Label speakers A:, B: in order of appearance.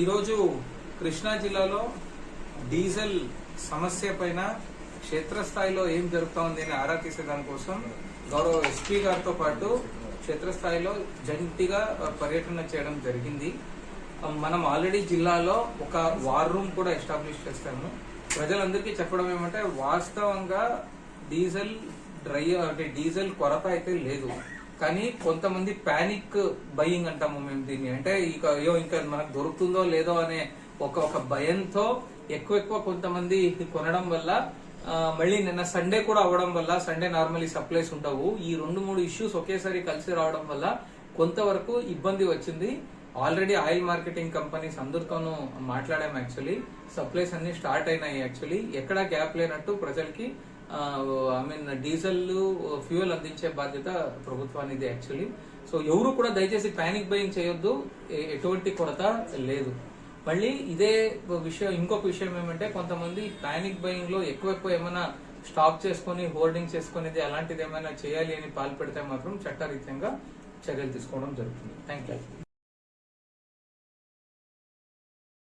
A: ఈరోజు కృష్ణా జిల్లాలో డీజిల్ సమస్య పైన క్షేత్రస్థాయిలో ఏం జరుగుతోంది అని ఆరా తీసే దానికోసం గౌరవ ఎస్పీ గారితో పాటు క్షేత్రస్థాయిలో జంటిగా పర్యటన చేయడం జరిగింది. మనం ఆల్రెడీ జిల్లాలో ఒక వార్ రూమ్ కూడా ఎస్టాబ్లిష్ చేస్తాము. ప్రజలందరికీ చెప్పడం ఏమంటే వాస్తవంగా డీజిల్ కొరత అయితే లేదు, కానీ కొంతమంది ప్యానిక్ బయింగ్ అంటాము మేము దీన్ని. అంటే ఇంకా మనకు దొరుకుతుందో లేదో అనే ఒక భయంతో ఎక్కువ కొంతమంది కొనడం వల్ల, మళ్ళీ నిన్న సండే కూడా అవడం వల్ల, సండే నార్మల్లీ సప్లైస్ ఉండవు, ఈ 2-3 ఇష్యూస్ ఒకేసారి కలిసి రావడం వల్ల కొంతవరకు ఇబ్బంది వచ్చింది. ఆల్రెడీ ఆయిల్ మార్కెటింగ్ కంపెనీస్ అందరితోనూ మాట్లాడాము. యాక్చువల్లీ సప్లైస్ అన్ని స్టార్ట్ అయినాయి. యాక్చువల్లీ ఎక్కడా గ్యాప్ లేనట్టు ప్రజలకి డీజిల్ ఫ్యూయల్ అందించే బాధ్యత ప్రభుత్వానిది యాక్చువల్లీ. సో ఎవరు కూడా దయచేసి ప్యానిక్ బయింగ్ చేయొద్దు, ఎటువంటి కొరత లేదు. మళ్ళీ ఇదే విషయం, ఇంకొక విషయం ఏమంటే కొంతమంది ప్యానిక్ బయింగ్ లో ఎక్కువ ఏమైనా స్టాక్ చేసుకుని హోర్డింగ్ చేసుకునేది అలాంటిది ఏమైనా చేయాలి అని పాల్పడితే మాత్రం చట్టరీత్యంగా చర్యలు తీసుకోవడం జరుగుతుంది. Thank you.